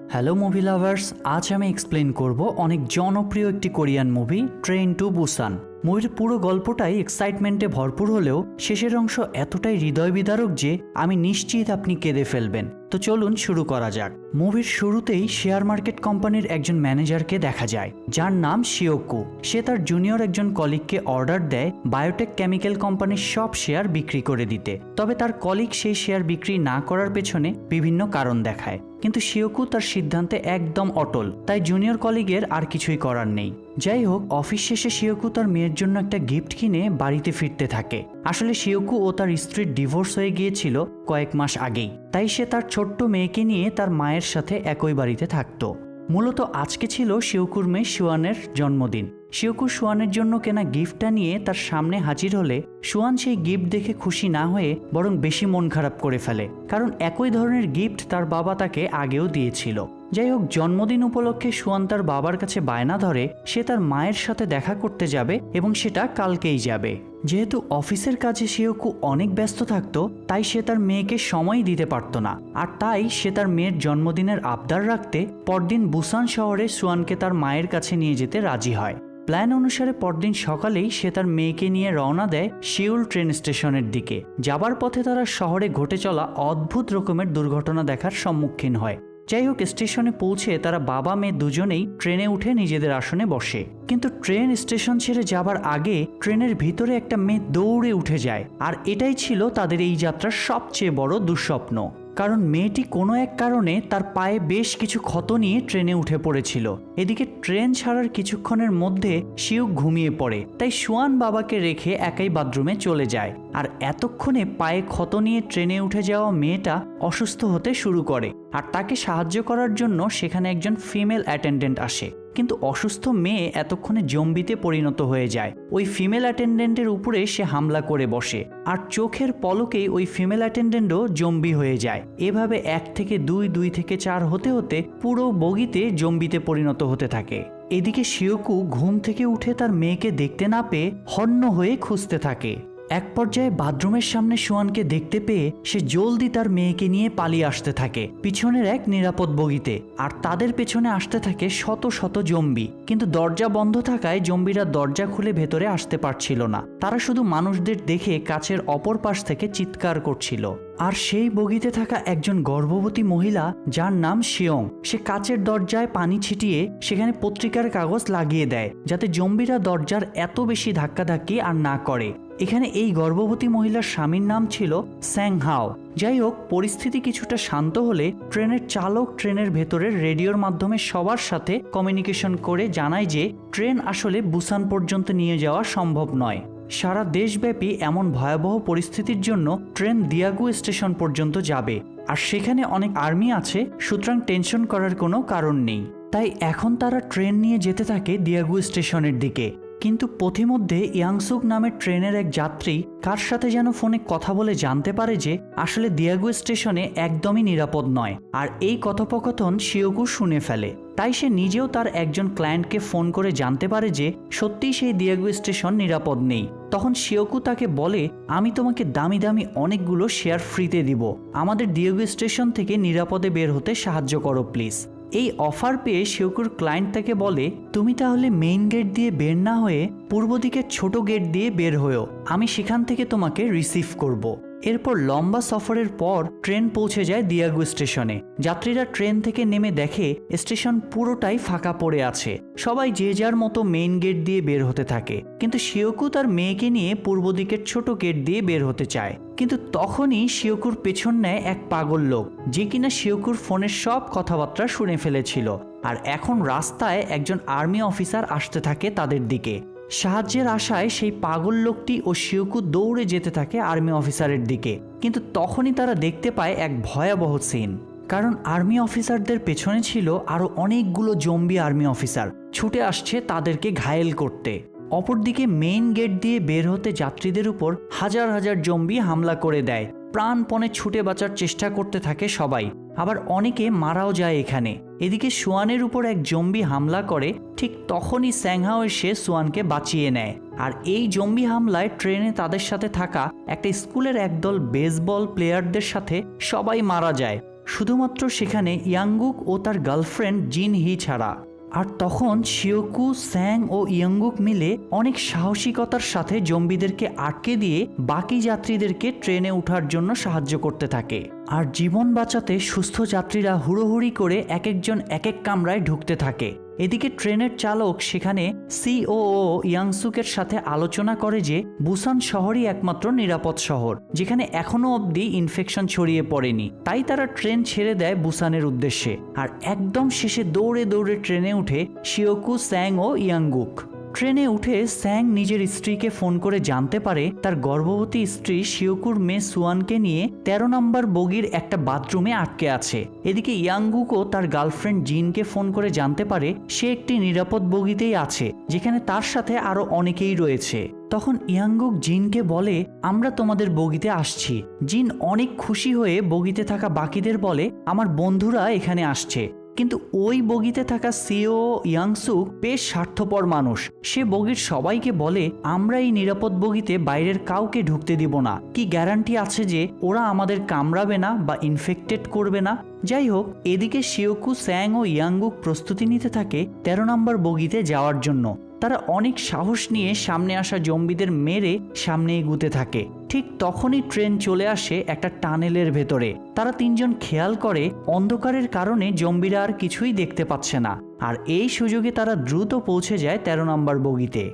Hello movie lovers, আজ আমি explain করব অনেক জনপ্রিয় একটি Korean movie train to Busan. মুভির পুরো গল্পটাই এক্সাইটমেন্টে ভরপুর হলেও শেষের অংশ এতটাই হৃদয় বিদারক যে আমি নিশ্চিত আপনি কেঁদে ফেলবেন। তো চলুন শুরু করা যাক। মুভির শুরুতেই শেয়ার মার্কেট কোম্পানির একজন ম্যানেজারকে দেখা যায় যার নাম শিওকু। সে তার জুনিয়র একজন কলিগকে অর্ডার দেয় বায়োটেক কেমিক্যাল কোম্পানির সব শেয়ার বিক্রি করে দিতে। তবে তার কলিগ সেই শেয়ার বিক্রি না করার পেছনে বিভিন্ন কারণ দেখায়, কিন্তু শিওকু তার সিদ্ধান্তে একদম অটল, তাই জুনিয়র কলিগের আর কিছুই করার নেই। যাই হোক, অফিস শেষে শিওকু তার মেয়ের জন্য একটা গিফট কিনে বাড়িতে ফিরতে থাকে। আসলে শিওকু ও তার স্ত্রীর ডিভোর্স হয়ে গিয়েছিল কয়েক মাস আগেই, তাই সে তার ছোট্ট মেয়েকে নিয়ে তার মায়ের সাথে একই বাড়িতে থাকতো। মূলত আজকে ছিল শিওকুর মেয়ে সুয়ানের জন্মদিন। শিওকু সুয়ানের জন্য কেনা গিফটটা নিয়ে তার সামনে হাজির হলে সুয়ান সেই গিফট দেখে খুশি না হয়ে বরং বেশি মন খারাপ করে ফেলে, কারণ একই ধরনের গিফট তার বাবা তাকে আগেও দিয়েছিল। যাই হোক, জন্মদিন উপলক্ষে সুয়ান তার বাবার কাছে বায়না ধরে সে তার মায়ের সাথে দেখা করতে যাবে এবং সেটা কালকেই যাবে। যেহেতু অফিসের কাজে শিওকু অনেক ব্যস্ত থাকতো, তাই সে তার মেয়েকে সময় দিতে পারত না, আর তাই সে তার মেয়ের জন্মদিনের আবদার রাখতে পরদিন বুসান শহরে সুয়ানকে তার মায়ের কাছে নিয়ে যেতে রাজি হয়। প্ল্যান অনুসারে পরদিন সকালেই সে তার মেয়েকে নিয়ে রওনা দেয় সিউল ট্রেন স্টেশনের দিকে। যাবার পথে তারা শহরে ঘটে চলা অদ্ভুত রকমের দুর্ঘটনা দেখার সম্মুখীন হয়। যাই হোক, স্টেশনে পৌঁছে তারা বাবা মেয়ে দুজনেই ট্রেনে উঠে নিজেদের আসনে বসে, কিন্তু ট্রেন স্টেশন ছেড়ে যাবার আগে ট্রেনের ভিতরে একটা মেয়ে দৌড়ে উঠে যায়, আর এটাই ছিল তাদের এই যাত্রার সবচেয়ে বড় দুঃস্বপ্ন। কারণ মেয়েটি কোনো এক কারণে তার পায়ে বেশ কিছু ক্ষত নিয়ে ট্রেনে উঠে পড়েছিল। এদিকে ট্রেন ছাড়ার কিছুক্ষণের মধ্যে শিউক ঘুমিয়ে পড়ে, তাই সুয়ান বাবাকে রেখে একাই বাথরুমে চলে যায়। আর এতক্ষণে পায়ে ক্ষত নিয়ে ট্রেনে উঠে যাওয়া মেয়েটা অসুস্থ হতে শুরু করে, আর তাকে সাহায্য করার জন্য সেখানে একজন ফিমেল অ্যাটেন্ডেন্ট আসে। কিন্তু অসুস্থ মেয়ে এতক্ষণে জম্বিতে পরিণত হয়ে যায়। ওই ফিমেল অ্যাটেন্ডেন্টের উপরে সে হামলা করে বসে, আর চোখের পলকেই ওই ফিমেল অ্যাটেন্ডেন্টও জম্বি হয়ে যায়। এভাবে 1 থেকে 2, 2 থেকে 4 হতে হতে পুরো বগিতে জম্বিতে পরিণত হতে থাকে। এদিকে শিওকু ঘুম থেকে উঠে তার মেয়েকে দেখতে না পেয়ে হন্য হয়ে খুঁজতে থাকে। এক পর্যায়ে বাথরুমের সামনে সুয়ানকে দেখতে পেয়ে সে জলদি তার মেয়েকে নিয়ে পালিয়ে আসতে থাকে পিছনের এক নিরাপদ বগিতে, আর তাদের পেছনে আসতে থাকে শত শত জম্বি। কিন্তু দরজা বন্ধ থাকায় জম্বিরা দরজা খুলে ভেতরে আসতে পারছিল না। তারা শুধু মানুষদের দেখে কাছের অপর পাশ থেকে চিৎকার করছিল। আর সেই বগিতে থাকা একজন গর্ভবতী মহিলা যার নাম শিয়ং, সে কাচের দরজায় পানি ছিটিয়ে সেখানে পত্রিকার কাগজ লাগিয়ে দেয় যাতে জম্বিরা দরজার এত বেশি ধাক্কাধাক্কি আর না করে। এখানে এই গর্ভবতী মহিলার স্বামীর নাম ছিল স্যাং হাও। যাই হোক, পরিস্থিতি কিছুটা শান্ত হলে ট্রেনের চালক ট্রেনের ভেতরের রেডিওর মাধ্যমে সবার সাথে কমিউনিকেশন করে জানায় যে ট্রেন আসলে বুসান পর্যন্ত নিয়ে যাওয়া সম্ভব নয়। সারা দেশব্যাপী এমন ভয়াবহ পরিস্থিতির জন্য ট্রেন দিয়াগু স্টেশন পর্যন্ত যাবে, আর সেখানে অনেক আর্মি আছে, সুতরাং টেনশন করার কোনো কারণ নেই। তাই এখন তারা ট্রেন নিয়ে যেতে থাকে দিয়াগু স্টেশনের দিকে। কিন্তু পথিমধ্যে ইয়াংসুক নামের ট্রেনের এক যাত্রী কার সাথে যেন ফোনে কথা বলে জানতে পারে যে আসলে দিয়াগু স্টেশনে একদমই নিরাপদ নয়, আর এই কথোপকথন শিওকু শুনে ফেলে। তাই সে নিজেও তার একজন ক্লায়েন্টকে ফোন করে জানতে পারে যে সত্যিই সেই দিয়াগু স্টেশন নিরাপদ নেই। তখন শিওকু তাকে বলে, আমি তোমাকে দামি দামি অনেকগুলো শেয়ার ফ্রিতে দিব, আমাদের দিয়াগু স্টেশন থেকে নিরাপদে বের হতে সাহায্য করো প্লিজ। এই অফার পেয়ে শিওকুর ক্লায়েন্ট তাকে বলে, তুমি তাহলে মেইন গেট দিয়ে বের না হয়ে পূর্ব দিকের ছোট গেট দিয়ে বের হয়েও, আমি সেখান থেকে তোমাকে রিসিভ করব। এরপর লম্বা সফরের পর ট্রেন পৌঁছে যায় দিয়াগু স্টেশনে। যাত্রীরা ট্রেন থেকে নেমে দেখে স্টেশন পুরোটাই ফাঁকা পড়ে আছে। সবাই যে যার মতো মেইন গেট দিয়ে বের হতে থাকে, কিন্তু শিওকু তার মেয়েকে নিয়ে পূর্ব দিকের ছোট গেট দিয়ে বের হতে চায়। কিন্তু তখনই শিওকুর পেছন নেয় এক পাগল লোক, যে কিনা শিওকুর ফোনের সব কথাবার্তা শুনে ফেলেছিল। আর এখন রাস্তায় একজন আর্মি অফিসার আসতে থাকে তাদের দিকে। সাহায্যের আশায় সেই পাগল লোকটি ও শিওকু দৌড়ে যেতে থাকে আর্মি অফিসারের দিকে। কিন্তু তখনই তারা দেখতে পায় এক ভয়াবহ সিন, কারণ আর্মি অফিসারদের পেছনে ছিল আরো অনেকগুলো জম্বি আর্মি অফিসার ছুটে আসছে তাদেরকে ঘায়েল করতে। অপরদিকে মেইন গেট দিয়ে বের হতে যাত্রীদের উপর হাজার হাজার জম্বি হামলা করে দেয়। প্রাণপণে ছুটে বাঁচার চেষ্টা করতে থাকে সবাই, আবার অনেকে মারাও যায় এখানে। এদিকে সুয়ানের উপর এক জম্বি হামলা করে, ঠিক তখনই স্যাংহাও এসে সুয়ানকে বাঁচিয়ে নেয়। আর এই জম্বি হামলায় ট্রেনে তাদের সাথে থাকা একটা স্কুলের একদল বেসবল প্লেয়ারদের সাথে সবাই মারা যায়। শুধুমাত্র সেখানে ইয়াংগুক ও তার গার্লফ্রেন্ড জিন হি ছাড়া। আর তখন শিওকু, স্যাং ও ইয়াংগুক মিলে অনেক সাহসিকতার সাথে জম্বিদেরকে আটকে দিয়ে বাকি যাত্রীদেরকে ট্রেনে ওঠার জন্য সাহায্য করতে থাকে। আর জীবন বাঁচাতে সুস্থ যাত্রীরা হুড়োহুড়ি করে এক একজন এক এক কামরায় ঢুকতে থাকে। এদিকে ট্রেনের চালক সেখানে সিওও ইয়াংসুকের সাথে আলোচনা করে যে বুসান শহরই একমাত্র নিরাপদ শহর যেখানে এখনো অবধি ইনফেকশন ছড়িয়ে পড়েনি, তাই তারা ট্রেন ছেড়ে দেয় বুসানের উদ্দেশ্যে। আর একদম শেষে দৌড়ে দৌড়ে ট্রেনে উঠে শিওকু, স্যাং ও ইয়াংগুক। ট্রেনে উঠে স্যাং নিজের স্ত্রীকে ফোন করে জানতে পারে তার গর্ভবতী স্ত্রী শিওকুর মেয়ে সুয়ানকে নিয়ে 13 নম্বর বগির একটা বাথরুমে আটকে আছে। এদিকে ইয়াংগুকও তার গার্লফ্রেন্ড জিনকে ফোন করে জানতে পারে সে একটি নিরাপদ বগিতেই আছে যেখানে তার সাথে আরো অনেকেই রয়েছে। তখন ইয়াংগুক জিনকে বলে আমরা তোমাদের বগিতে আসছি। জিন অনেক খুশি হয়ে বগিতে থাকা বাকিদের বলে আমার বন্ধুরা এখানে আসছে। কিন্তু ওই বগিতে থাকা সিও ইয়াংসুক বেশ স্বার্থপর মানুষ। সে বগির সবাইকে বলে আমরা এই নিরাপদ বগিতে বাইরের কাউকে ঢুকতে দিব না, কি গ্যারান্টি আছে যে ওরা আমাদের কামড়াবে না বা ইনফেক্টেড করবে না। যাই হোক, এদিকে শিওকু, স্যাং ও ইয়াংগুক প্রস্তুতি নিতে থাকে 13 নম্বর বগিতে যাওয়ার জন্য। তারা অনেক সাহস নিয়ে সামনে আসা জম্বিদের মেরে সামনে এগুতে থাকে। ঠিক তখনই ট্রেন চলে আসে একটা টানেলের ভেতরে। তারা তিনজন খেয়াল করে অন্ধকারের কারণে জম্বিরা আর কিছুই দেখতে পাচ্ছে না। আর এই সুযোগে তারা দ্রুত পৌঁছে যায় 13 নম্বর বগিতে।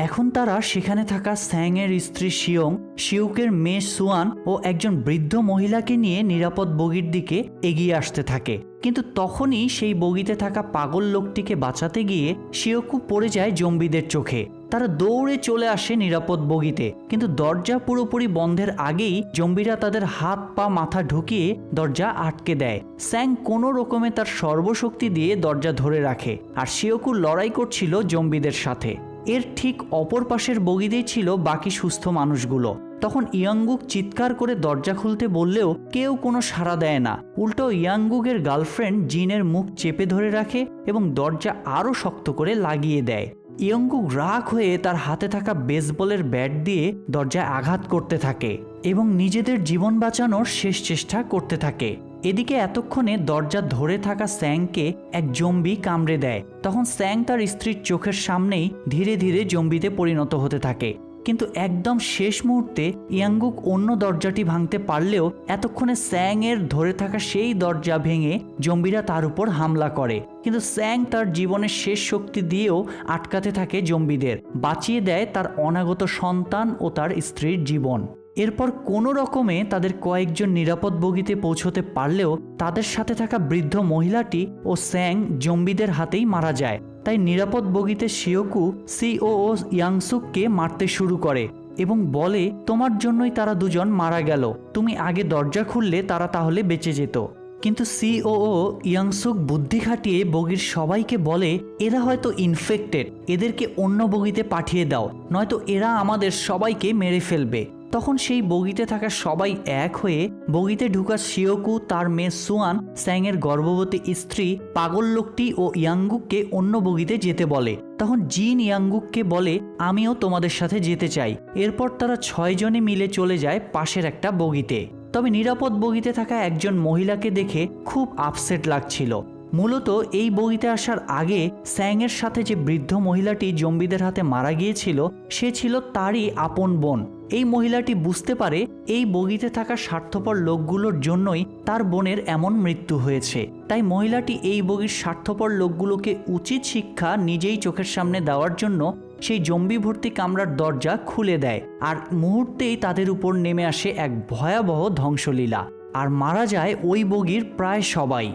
এখন তারা সেখানে থাকা স্যাংয়ের স্ত্রী শিয়ং, শিউকের মেয়ে সুয়ান ও একজন বৃদ্ধ মহিলাকে নিয়ে নিরাপদ বগির দিকে এগিয়ে আসতে থাকে। কিন্তু তখনই সেই বগিতে থাকা পাগল লোকটিকে বাঁচাতে গিয়ে শিওকু পড়ে যায় জম্বিদের চোখে। তারা দৌড়ে চলে আসে নিরাপদ বগিতে, কিন্তু দরজা পুরোপুরি বন্ধের আগেই জম্বিরা তাদের হাত পা মাথা ঢুকিয়ে দরজা আটকে দেয়। স্যাং কোনো রকমে তার সর্বশক্তি দিয়ে দরজা ধরে রাখে, আর শিওকু লড়াই করছিল জম্বিদের সাথে। এর ঠিক অপর পাশের বগিতেই ছিল বাকি সুস্থ মানুষগুলো। তখন ইয়াংগুক চিৎকার করে দরজা খুলতে বললেও কেউ কোনো সাড়া দেয় না। উল্টো ইয়াংগুকের গার্লফ্রেন্ড জিনের মুখ চেপে ধরে রাখে এবং দরজা আরও শক্ত করে লাগিয়ে দেয়। ইয়াংগুক রাগ হয়ে তার হাতে থাকা বেসবলের ব্যাট দিয়ে দরজায় আঘাত করতে থাকে এবং নিজেদের জীবন বাঁচানোর শেষ চেষ্টা করতে থাকে। এদিকে এতক্ষণে দরজা ধরে থাকা স্যাংকে এক জম্বি কামড়ে দেয়। তখন স্যাং তার স্ত্রীর চোখের সামনেই ধীরে ধীরে জম্বিতে পরিণত হতে থাকে। কিন্তু একদম শেষ মুহূর্তে ইয়াংগুক অন্য দরজাটি ভাঙতে পারলেও এতক্ষণে স্যাং এর ধরে থাকা সেই দরজা ভেঙে জম্বিরা তার উপর হামলা করে। কিন্তু স্যাং তার জীবনের শেষ শক্তি দিয়েও আটকাতে থাকে জম্বিদের, বাঁচিয়ে দেয় তার অনাগত সন্তান ও তার স্ত্রীর জীবন। এরপর কোনো রকমে তাদের কয়েকজন নিরাপদ বগিতে পৌঁছতে পারলেও তাদের সাথে থাকা বৃদ্ধ মহিলাটি ও স্যাং জম্বিদের হাতেই মারা যায়। তাই নিরাপদ বগিতে শিওকু সিওও ইয়াংসুককে মারতে শুরু করে এবং বলে তোমার জন্যই তারা দুজন মারা গেল, তুমি আগে দরজা খুললে তারা তাহলে বেঁচে যেত। কিন্তু সিওও ইয়াংসুক বুদ্ধি খাটিয়ে বগির সবাইকে বলে এরা হয়তো ইনফেক্টেড, এদেরকে অন্য বগিতে পাঠিয়ে দাও, নয়তো এরা আমাদের সবাইকে মেরে ফেলবে। তখন সেই বগিতে থাকা সবাই এক হয়ে বগিতে ঢুকা শিওকু, তার মেয়ে সুয়ান, স্যাংয়ের গর্ভবতী স্ত্রী, পাগল লোকটি ও ইয়াংগুককে অন্য বগিতে যেতে বলে। তখন জিন ইয়াংগুককে বলে আমিও তোমাদের সাথে যেতে চাই। এরপর তারা 6 জনে মিলে চলে যায় পাশের একটা বগিতে। তবে নিরাপদ বগিতে থাকা একজন মহিলাকে দেখে খুব আপসেট লাগছিল। মূলত এই বগিতে আসার আগে স্যাংয়ের সাথে যে বৃদ্ধ মহিলাটি জম্বিদের হাতে মারা গিয়েছিল সে ছিল তারই আপন বোন। এই মহিলাটি বুঝতে পারে এই বগিতে থাকা স্বার্থপর লোকগুলোর জন্যই তার বোনের এমন মৃত্যু হয়েছে। তাই মহিলাটি এই বগির স্বার্থপর লোকগুলোকে উচিত শিক্ষা নিজেই চোখের সামনে দেওয়ার জন্য সেই জম্বি ভর্তি কামরার দরজা খুলে দেয়। আর মুহূর্তেই তাদের উপর নেমে আসে এক ভয়াবহ ধ্বংসলীলা, আর মারা যায় ওই বগির প্রায় সবাই।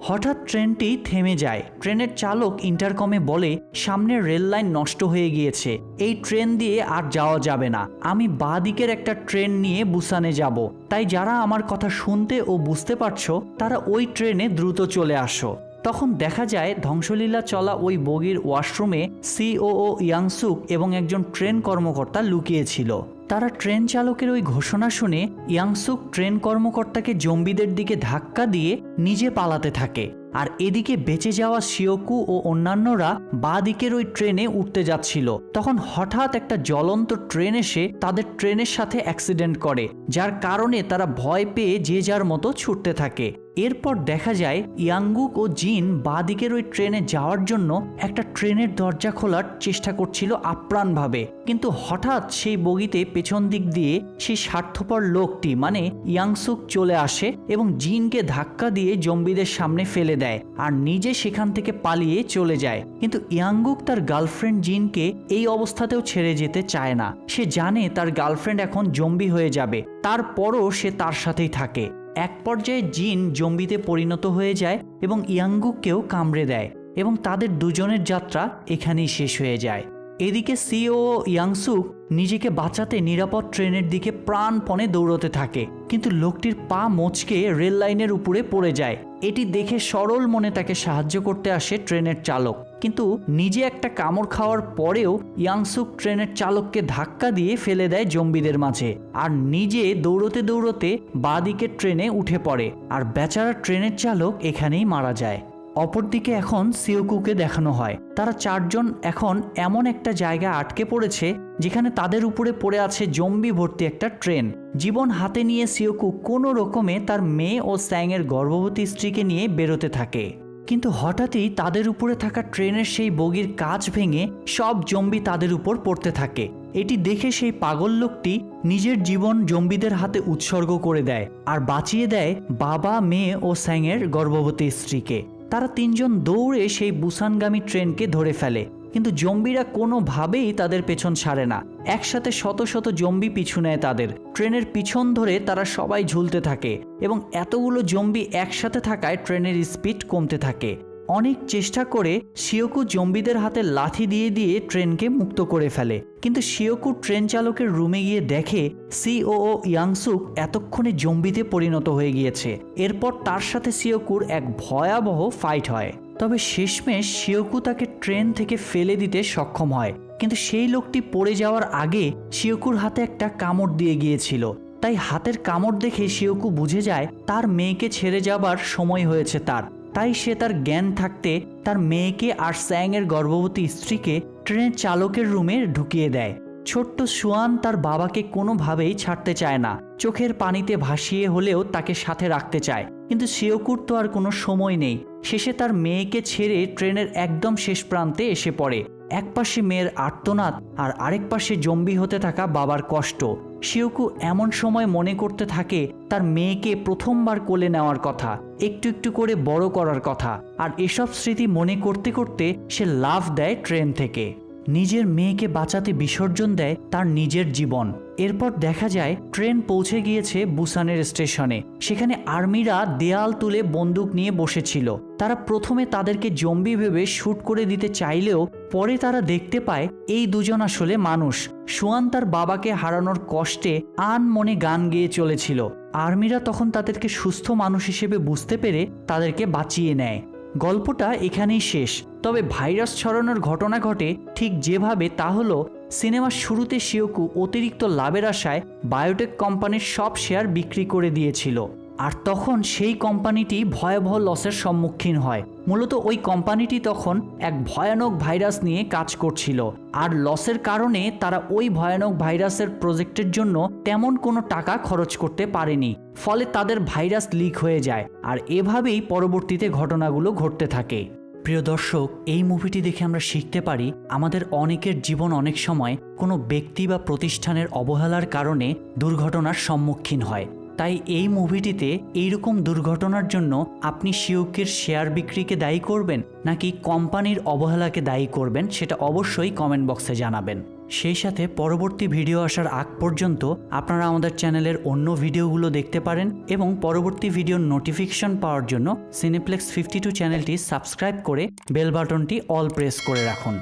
হঠাৎ ট্রেনটি থেমে যায়। ট্রেনের চালক ইন্টারকমে বলে সামনের রেল লাইন নষ্ট হয়ে গিয়েছে, এই ট্রেন দিয়ে আর যাওয়া যাবে না, আমি বাঁ দিকের একটা ট্রেন নিয়ে বুসানে যাব, তাই যারা আমার কথা শুনতে ও বুঝতে পারছো তারা ওই ট্রেনে দ্রুত চলে আসো। তখন দেখা যায় ধ্বংসলীলা চলা ওই বগির ওয়াশরুমে সিওও ইয়াংসুক এবং একজন ট্রেন কর্মকর্তা লুকিয়েছিল। তারা ট্রেন চালকের ওই ঘোষণা শুনে ইয়াংসুক ট্রেন কর্মকর্তাকে জম্বিদের দিকে ধাক্কা দিয়ে নিজে পালাতে থাকে। আর এদিকে বেঁচে যাওয়া শিওকু ও অন্যান্যরা বাঁ দিকের ওই ট্রেনে উঠতে যাচ্ছিল। তখন হঠাৎ একটা জ্বলন্ত ট্রেন এসে তাদের ট্রেনের সাথে অ্যাক্সিডেন্ট করে, যার কারণে তারা ভয় পেয়ে যে যার মতো ছুটতে থাকে। এরপর দেখা যায় ইয়াংগুক ও জিন বাঁদিকের ওই ট্রেনে যাওয়ার জন্য একটা ট্রেনের দরজা খোলার চেষ্টা করছিল আপ্রাণভাবে, কিন্তু হঠাৎ সেই বগিতে পেছন দিক দিয়ে সেই স্বার্থপর লোকটি মানে ইয়াংসুক চলে আসে এবং জিনকে ধাক্কা দিয়ে জম্বিদের সামনে ফেলে দেয় আর নিজে সেখান থেকে পালিয়ে চলে যায়। কিন্তু ইয়াংগুক তার গার্লফ্রেন্ড জিনকে এই অবস্থাতেও ছেড়ে যেতে চায় না। সে জানে তার গার্লফ্রেন্ড এখন জম্বি হয়ে যাবে, তারপরও সে তার সাথেই থাকে। এক পর্যায়ে জিন জম্বিতে পরিণত হয়ে যায় এবং ইয়াংগুককেও কামড়ে দেয় এবং তাদের দুজনের যাত্রা এখানেই শেষ হয়ে যায়। এদিকে সিও ইয়াংসুক নিজেকে বাঁচাতে নিরাপদ ট্রেনের দিকে প্রাণপণে দৌড়তে থাকে, কিন্তু লোকটির পা মচকে রেল লাইনের উপরে পড়ে যায়। এটি দেখে সরল মনে তাকে সাহায্য করতে আসে ট্রেনের চালক, কিন্তু নিজে একটা কামড় খাওয়ার পরেও ইয়াংসুক ট্রেনের চালককে ধাক্কা দিয়ে ফেলে দেয় জম্বিদের মাঝে আর নিজে দৌড়তে দৌড়তে বাঁদিকের ট্রেনে উঠে পড়ে আর বেচারা ট্রেনের চালক এখানেই মারা যায়। অপরদিকে এখন সিওকুকে দেখানো হয় তারা চারজন এখন এমন একটা জায়গায় আটকে পড়েছে যেখানে তাদের উপরে পড়ে আছে জম্বি ভর্তি একটা ট্রেন। জীবন হাতে নিয়ে সিওকু কোনো রকমে তার মেয়ে ও স্যাংয়ের গর্ভবতী স্ত্রীকে নিয়ে বেরোতে থাকে, কিন্তু হঠাৎই তাদের উপরে থাকা ট্রেনের সেই বগির কাঁচ ভেঙে সব জম্বি তাদের উপর পড়তে থাকে। এটি দেখে সেই পাগল লোকটি নিজের জীবন জম্বিদের হাতে উৎসর্গ করে দেয় আর বাঁচিয়ে দেয় বাবা, মেয়ে ও স্যাংয়ের গর্ভবতী স্ত্রীকে। তারা তিনজন দৌড়ে সেই বুসানগামী ট্রেনকে ধরে ফেলে, কিন্তু জম্বিরা কোনোভাবেই তাদের পেছন ছাড়ে না। একসাথে শত শত জম্বি পিছু নেয় তাদের। ট্রেনের পিছন ধরে তারা সবাই ঝুলতে থাকে এবং এতগুলো জম্বি একসাথে থাকায় ট্রেনের স্পিড কমতে থাকে। অনেক চেষ্টা করে শিওকু জম্বিদের হাতে লাথি দিয়ে দিয়ে ট্রেনকে মুক্ত করে ফেলে, কিন্তু শিওকু ট্রেন চালকের রুমে গিয়ে দেখে সিওও ইয়াংসুক এতক্ষণে জম্বিতে পরিণত হয়ে গিয়েছে। এরপর তার সাথে শিওকুর এক ভয়াবহ ফাইট হয়, তবে শেষমেশ শিওকু তাকে ট্রেন থেকে ফেলে দিতে সক্ষম হয়, কিন্তু সেই লোকটি পড়ে যাওয়ার আগে শিওকুর হাতে একটা কামড় দিয়ে গিয়েছিল। তাই হাতের কামড় দেখে শিওকু বুঝে যায় তার মেয়েকে ছেড়ে যাবার সময় হয়েছে তাই সে তার জ্ঞান থাকতে তার মেয়েকে আর স্যাংয়ের গর্ভবতী স্ত্রীকে ট্রেনের চালকের রুমে ঢুকিয়ে দেয়। ছোট্ট সুয়ান তার বাবাকে কোনোভাবেই ছাড়তে চায় না, চোখের পানিতে ভাসিয়ে হলেও তাকে সাথে রাখতে চায়, কিন্তু শিওকুর তো আর কোনো সময় নেই। শেষে তার মেয়েকে ছেড়ে ট্রেনের একদম শেষ প্রান্তে এসে পড়ে। এক পাশে মেয়ের আর্তনাদ আর আরেক পাশে জম্বি হতে থাকা বাবার কষ্ট। শিওকু এমন সময় মনে করতে থাকে তার মেয়েকে প্রথমবার কোলে নেওয়ার কথা, একটু একটু করে বড় করার কথা, আর এসব স্মৃতি মনে করতে করতে সে লাফ দেয় ট্রেন থেকে। নিজের মেয়েকে বাঁচাতে বিসর্জন দেয় তার নিজের জীবন। এরপর দেখা যায় ট্রেন পৌঁছে গিয়েছে বুসানের স্টেশনে। সেখানে আর্মিরা দেয়াল তুলে বন্দুক নিয়ে বসেছিল। তারা প্রথমে তাদেরকে জম্বি ভেবে শুট করে দিতে চাইলেও পরে তারা দেখতে পায় এই দুজন আসলে মানুষ। সুয়ান তার বাবাকে হারানোর কষ্টে মনে গান গেয়ে চলেছিল। আর্মিরা তখন তাদেরকে সুস্থ মানুষ হিসেবে বুঝতে পেরে তাদেরকে বাঁচিয়ে নেয়। গল্পটা এখানেই শেষ, তবে ভাইরাস ছড়ানোর ঘটনা ঘটে ঠিক যেভাবে তা হলো সিনেমার শুরুতে শিওকু অতিরিক্ত লাভের আশায় বায়োটেক কোম্পানির সব শেয়ার বিক্রি করে দিয়েছিল, আর তখন সেই কোম্পানিটি ভয়াবহ লসের সম্মুখীন হয়। মূলত ওই কোম্পানিটি তখন এক ভয়ানক ভাইরাস নিয়ে কাজ করছিল, আর লসের কারণে তারা ওই ভয়ানক ভাইরাসের প্রজেক্টের জন্য তেমন কোনো টাকা খরচ করতে পারেনি। ফলে তাদের ভাইরাস লিক হয়ে যায়, আর এভাবেই পরবর্তীতে ঘটনাগুলো ঘটতে থাকে। প্রিয় দর্শক, এই মুভিটি দেখে আমরা শিখতে পারি আমাদের অনেকের জীবন অনেক সময় কোনো ব্যক্তি বা প্রতিষ্ঠানের অবহেলার কারণে দুর্ঘটনার সম্মুখীন হয়। তাই এই মুভিটিতে এইরকম দুর্ঘটনার জন্য আপনি শিওকুর শেয়ার বিক্রিকে দায়ী করবেন নাকি কোম্পানির অবহেলাকে দায়ী করবেন, সেটা অবশ্যই কমেন্ট বক্সে জানাবেন। সেই সাথে পরবর্তী ভিডিও আসার আগ পর্যন্ত আপনারা আমাদের চ্যানেলের অন্য ভিডিওগুলো দেখতে পারেন এবং পরবর্তী ভিডিওর নোটিফিকেশন পাওয়ার জন্য সিনেপ্লেক্স 52 চ্যানেলটি সাবস্ক্রাইব করে বেল বাটনটি অল প্রেস করে রাখুন।